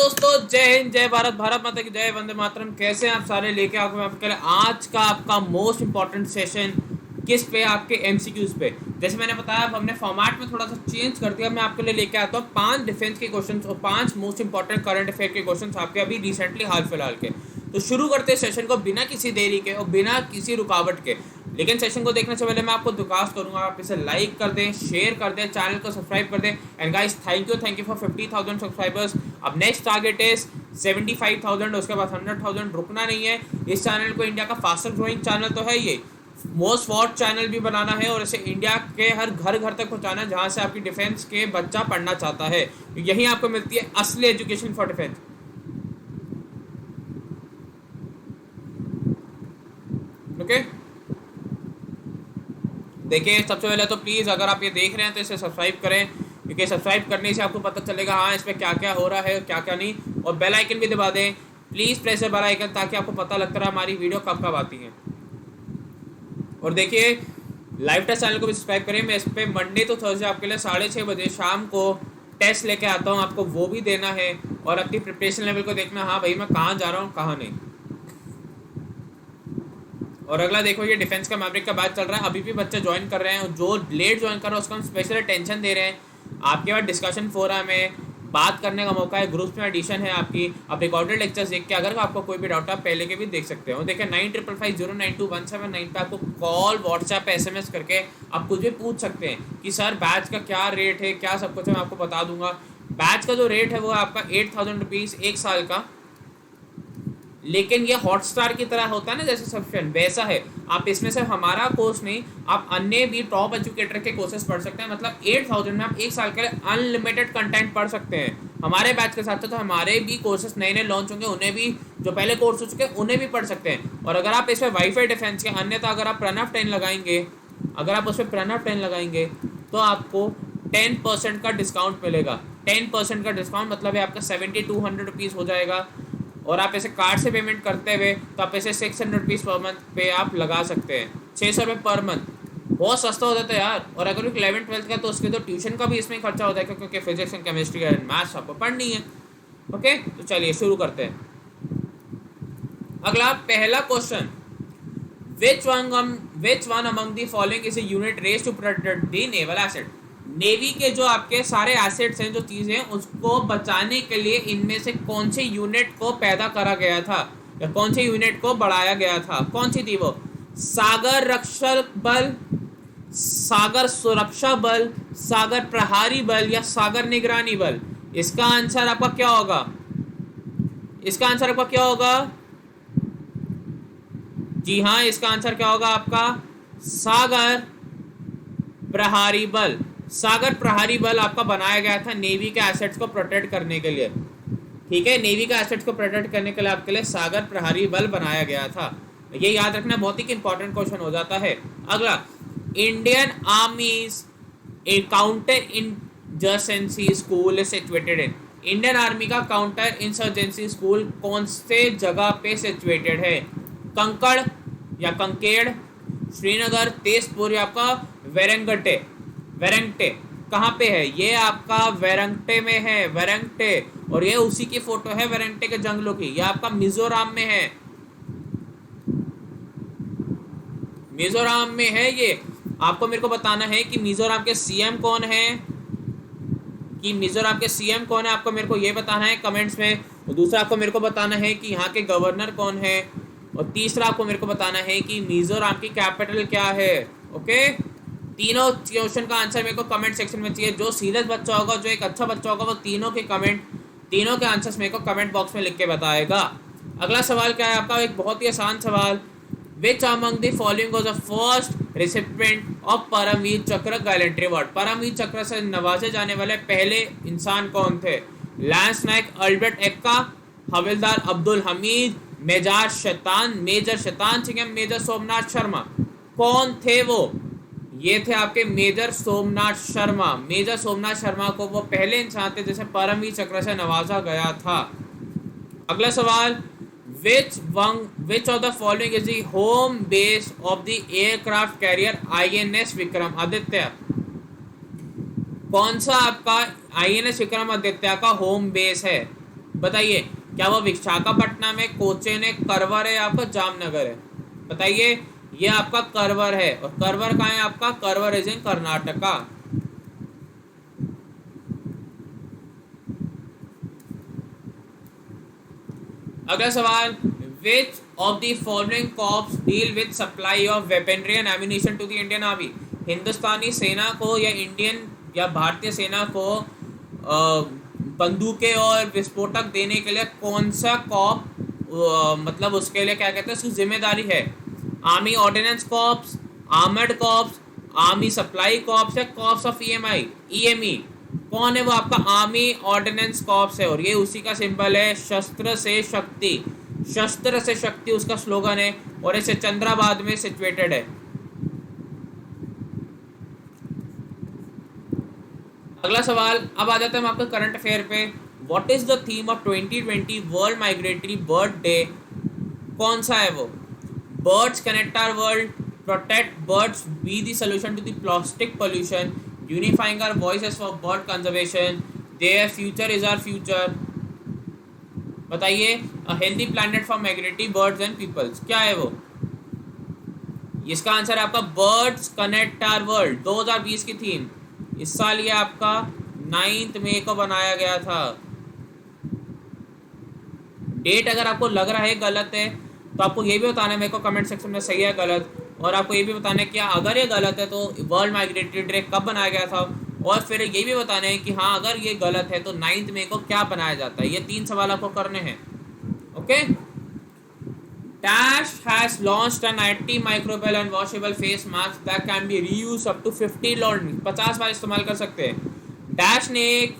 दोस्तों, जय हिंद, जय भारत, भारत माता की जय, वंदे मातरम। कैसे हैं आप सारे? लेके आऊँ मैं आपके लिए आज का आपका मोस्ट इंपॉर्टेंट सेशन। किस पे? आपके एमसीक्यूज पे। जैसे मैंने बताया, अब हमने फॉर्मेट में थोड़ा सा चेंज कर दिया। मैं आपके लिए लेके आता हूँ 5 डिफेंस के क्वेश्चन और 5 मोस्ट इंपॉर्टेंट करंट अफेयर के क्वेश्चन आपके अभी रिसेंटली हाल फिलहाल के। तो शुरू करते हैं सेशन को बिना किसी देरी के और बिना किसी रुकावट के। लेकिन सेशन को देखने से पहले मैं आपको दुकास्ट करूंगा, आप इसे लाइक कर दें, शेयर कर दें, चैनल को सब्सक्राइब कर दें। And guys, thank you for 50,000 subscribers. अब नेक्स्ट टारगेट इज 75,000, उसके बाद 100,000। रुकना नहीं है। इस चैनल को इंडिया का फास्टेस्ट ग्रोइंग चैनल तो है ये, मोस्ट वॉच चैनल भी बनाना है और इसे इंडिया के हर घर घर तक पहुंचाना है जहां से आपकी डिफेंस के बच्चा पढ़ना चाहता है। यहीं आपको मिलती है असली एजुकेशन फॉर डिफेंस। ओके, देखिए, सबसे पहले तो प्लीज़ अगर आप ये देख रहे हैं तो इसे सब्सक्राइब करें, क्योंकि सब्सक्राइब करने से आपको पता चलेगा हाँ इस पर क्या क्या हो रहा है क्या क्या नहीं। और बेल आइकन भी दबा दें, प्लीज़ प्रेस बेल आइकन, ताकि आपको पता लगता रहे हमारी वीडियो कब कब आती है। और देखिए, लाइव टेस्ट चैनल को भी सब्सक्राइब करें। मैं इस पर मंडे तो थर्सडे आपके लिए 6:30 बजे शाम को टेस्ट लेके आता हूँ, आपको वो भी देना है और अपनी प्रिपरेशन लेवल को देखना, हाँ भाई मैं कहाँ जा रहा हूँ कहाँ नहीं। और अगला देखो, ये डिफेंस का मैवरिक का बैच चल रहा है। अभी भी बच्चे ज्वाइन कर रहे हैं, जो लेट ज्वाइन कर रहे हैं उसको हम स्पेशल अटेंशन दे रहे हैं। आपके पास डिस्कशन फोरम है, बात करने का मौका है, ग्रुप्स में एडिशन है आपकी। आप रिकॉर्डेड लेक्चर्स देख के अगर आपको कोई भी डाउट आप पहले के भी देख सकते हो। देखिए 9555092179 पे आपको कॉल, व्हाट्सएप, SMS करके आप कुछ भी पूछ सकते हैं कि सर बैच का क्या रेट है, क्या सब कुछ है, मैं आपको बता दूंगा। बैच का जो रेट है वो आपका 8,000 रुपीज़ 1 साल का। लेकिन ये हॉटस्टार की तरह होता है ना जैसे सब्सक्रिप्शन, वैसा है। आप इसमें सिर्फ हमारा कोर्स नहीं, आप अन्य भी टॉप एजुकेटर के कोर्सेज पढ़ सकते हैं। मतलब 8,000 में आप 1 साल के लिए अनलिमिटेड कंटेंट पढ़ सकते हैं। हमारे बैच के साथ तो हमारे भी कोर्सेज नए नए लॉन्च होंगे, उन्हें भी, जो पहले कोर्स हो चुके हैं उन्हें भी पढ़ सकते हैं। और अगर आप इसमें वाईफाई डिफेंस के, अन्यथा अगर आप प्रणव 10 लगाएंगे, अगर आप उस पर प्रणव 10 लगाएंगे तो आपको 10% का डिस्काउंट मिलेगा। 10% का डिस्काउंट मतलब है आपका 7,200 रुपीज़ हो जाएगा। और आप ऐसे कार्ड से पेमेंट करते हुए तो आप ऐसे 600 रुपीज़ पर मंथ पे आप लगा सकते हैं। 600 रुपये पर मंथ, बहुत सस्ता हो जाता है यार। और अगर 11th-12th का तो उसके तो ट्यूशन का भी इसमें खर्चा होता है, क्योंकि physics and chemistry and maths आपको पढ़नी है। ओके, तो चलिए शुरू करते हैं। अगला पहला question, which one among the following is a unit raised to protect the naval asset. Navy के जो आपके सारे एसेट्स हैं, जो चीज़ें हैं, उसको बचाने के लिए इनमें से कौन से यूनिट को पैदा करा गया था या कौन से यूनिट को बढ़ाया गया था? कौन सी थी वो? सागर रक्षक बल, सागर सुरक्षा बल, सागर प्रहारी बल या सागर निगरानी बल? इसका आंसर आपका क्या होगा? इसका आंसर आपका क्या होगा? जी हाँ, इसका आंसर क्या होगा आपका? सागर प्रहारी बल। सागर प्रहारी बल आपका बनाया गया था नेवी के एसेट्स को प्रोटेक्ट करने के लिए। ठीक है, नेवी का एसेट्स को प्रोटेक्ट करने के लिए आपके लिए सागर प्रहारी बल बनाया गया था। ये याद रखना, बहुत ही इंपॉर्टेंट क्वेश्चन हो जाता है। अगला, Indian आर्मीज A counter insurgency school is situated in. Indian army का काउंटर इंसर्जेंसी स्कूल कौन से जगह पे सिचुएटेड है? कंकड़ या कंकेड़, श्रीनगर, तेजपुर या आपका वेरंगटे। वेरंगटे कहाँ पे है? ये आपका वेरंगटे में है, वेरंगटे। और ये उसी की फोटो है वेरंगटे के जंगलों की। ये आपका मिजोरम में है, मिजोरम में है ये। आपको मेरे को बताना है कि मिजोरम के सीएम कौन है, कि मिजोरम के सीएम कौन है, आपको मेरे को ये बताना है कमेंट्स में। और दूसरा आपको मेरे को बताना है कि यहाँ के गवर्नर कौन है। और तीसरा आपको मेरे को बताना है कि मिजोरम की कैपिटल क्या है। ओके, तीनों क्वेश्चन का आंसर मेरे को कमेंट सेक्शन में चाहिए। जो सीरियस बच्चा होगा, जो एक अच्छा बच्चा होगा, वो तीनों के आंसर्स मेरे को कमेंट बॉक्स में लिख के बताएगा। अगला सवाल क्या है आपका? एक बहुत ही आसान सवाल, which among the following was the first recipient of Paramvir Chakra gallantry award. Paramvir चक्र से नवाजे जाने वाले पहले इंसान कौन थे? लैंस नायक अल्बर्ट एक्का, हवलदार अब्दुल हमीद, मेजर शैतान सिंह, मेजर सोमनाथ शर्मा। कौन थे वो? ये थे आपके मेजर सोमनाथ शर्मा। मेजर सोमनाथ शर्मा को वो पहले इंसान थे जिसे परमवीर चक्र से नवाजा गया था। अगला सवाल, which of the following is the home base of the aircraft carrier INS Vikramaditya. कौन सा आपका INS विक्रमादित्य का होम बेस है? बताइए, क्या वो विशाखापट्टनम है, कोचीन है, करवर है या आपका जामनगर है? बताइए, ये आपका करवर है। और करवर कहाँ है आपका? Karwar is in Karnataka. अगला सवाल, which of the following corps deal with supply of weaponry and ammunition to the Indian army? हिंदुस्तानी सेना को या इंडियन या भारतीय सेना को बंदूकें और विस्फोटक देने के लिए कौन सा कॉर्प मतलब उसके लिए क्या कहते हैं, उसकी जिम्मेदारी है? Army ordinance corps, armoured corps, army supply corps या कॉर्प्स ऑफ ईएमई? कौन है वो आपका? आर्मी ऑर्डिनेंस कॉर्प्स है और ये उसी का सिंबल है, शस्त्र से शक्ति। शस्त्र से शक्ति उसका स्लोगन है और ये सिकंदराबाद में सिचुएटेड है। अगला सवाल, अब आ जाते हैं हम आपका करंट अफेयर पे। What is the theme of 2020 world migratory bird day? कौन सा है वो? Birds connect our world, protect birds, be the solution to the plastic pollution, unifying our voices for bird conservation, their future is our future. बताइए, a healthy planet for migratory birds and peoples, क्या है वो? इसका answer है आपका birds connect our world, 2020 की theme. इस साल ये आपका 9 मई को बनाया गया था। डेट अगर आपको लग रहा है गलत है तो आपको ये भी बताना है मेरे को कमेंट सेक्शन में, सही है गलत। और आपको ये भी बताना है कि अगर ये गलत है तो वर्ल्ड माइग्रेटरी डे कब बनाया गया था। और फिर ये भी बताना है कि हाँ अगर ये गलत है तो 9 मई को क्या बनाया जाता है। ये 3 सवाल आपको करने हैं। Okay. Dash has launched an anti-microbial and washable face mask that can be reused up to 50 laundry, 50 बार इस्तेमाल कर सकते हैं। डैश ने एक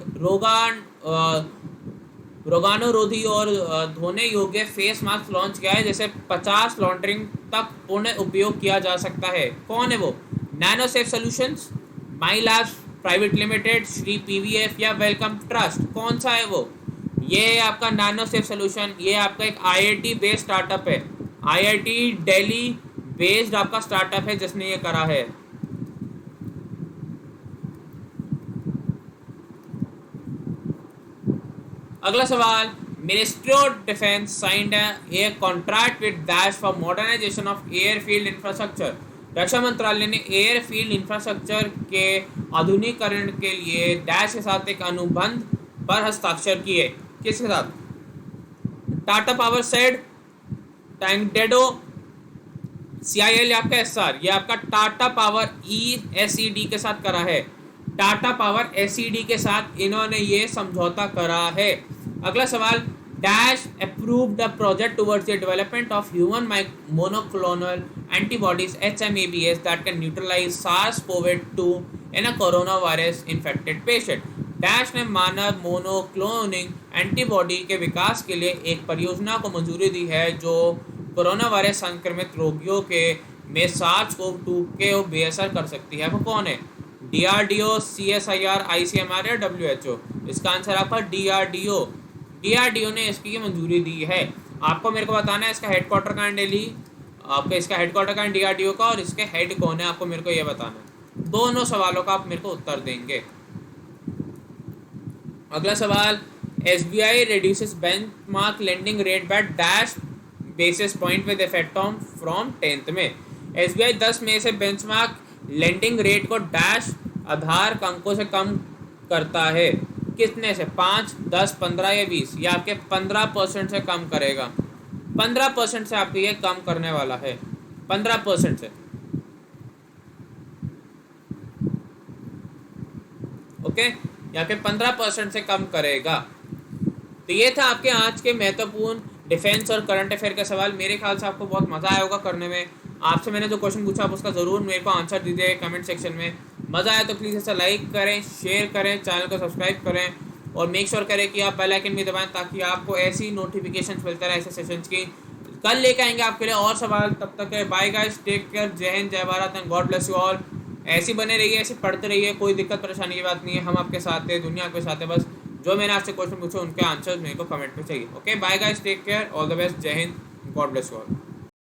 रोगाणुरोधी और धोने योग्य फेस मास्क लॉन्च किया है जिसे 50 लॉन्ड्रिंग तक पुनः उपयोग किया जा सकता है। कौन है वो? Nano safe solutions, my labs private limited, Shri PVF या वेलकम ट्रस्ट? कौन सा है वो? ये आपका नैनो सेफ सॉल्यूशन, ये आपका एक आईआईटी बेस्ड स्टार्टअप है। आईआईटी दिल्ली बेस्ड आपका स्टार्टअप है जिसने ये करा है। अगला सवाल, ministry of defence signed a contract with dash for modernisation of airfield infrastructure. रक्षा मंत्रालय ने एयरफील्ड इंफ्रास्ट्रक्चर के आधुनिकीकरण के लिए डैश के साथ एक अनुबंध पर हस्ताक्षर किए। किसके साथ? टाटा पावर सेड, टैंगडेडो, सीआईएल या आपका एसआर? ये आपका टाटा पावर एसईडी के साथ करा है। टाटा पावर एसईडी के साथ इन्होंने ये समझौता करा है। अगला सवाल, dash approved the project towards the development of human monoclonal antibodies HMABs that can neutralise SARS-CoV-2 in a corona virus infected patient. Dash ने मानव मोनोक्लोनिंग एंटीबॉडी के विकास के लिए एक परियोजना को मंजूरी दी है जो कोरोना वायरस संक्रमित रोगियों के में SARS-CoV-2 के बेअसर कर सकती है। वो कौन है? DRDO, CSIR, ICMR या WHO? इसका आंसर आपका DRDO। DRDO ने इसकी मंजूरी दी है। आपको मेरे को बताना है इसका हेडक्वार्टर कहाँ है दिल्ली, आपका इसका हेडक्वार्टर कहाँ है DRDO का, और इसके हेड कौन है आपको मेरे को ये बताना है। दोनों सवालों का आप मेरे को उत्तर देंगे। अगला सवाल, SBI reduces benchmark lending rate by dash basis point with effect on from 10th में। SBI 10 मई से बेंचमार्क लेंडिंग रेट को डैश आधार अंकों से कम करता है। कितने से? 5, 10, 15 या 20? या आपके 15% से कम करेगा। 15% से आपको ये कम करने वाला है, 15% से। ओके, यहाँ पे 15% से कम करेगा। तो ये था आपके आज के महत्वपूर्ण डिफेंस और करंट अफेयर का सवाल। मेरे ख्याल से आपको बहुत मज़ा आया होगा करने में। आपसे मैंने जो क्वेश्चन पूछा आप उसका ज़रूर मेरे को आंसर दीजिए कमेंट सेक्शन में। मज़ा आया तो प्लीज़ ऐसा लाइक करें, शेयर करें, चैनल को सब्सक्राइब करें और मेक श्योर करें कि आप बेल आइकन भी दबाएं ताकि आपको ऐसी नोटिफिकेशन मिलता रहे ऐसे सेशंस की। कल लेके आएंगे आपके लिए और सवाल। तब तक है बाय गाइस, टेक केयर, जय हिंद, जय Bharat and God bless you all. ऐसे बने रहिए, ऐसे पढ़ते रहिए, कोई दिक्कत परेशानी की बात नहीं है। हम आपके साथ हैं, दुनिया आपके साथ है। बस जो मैंने आपसे क्वेश्चन पूछे उनके आंसर्स मेरे को कमेंट में चाहिए। Okay, bye guys, take care, all the best, Jai Hind, God bless you all.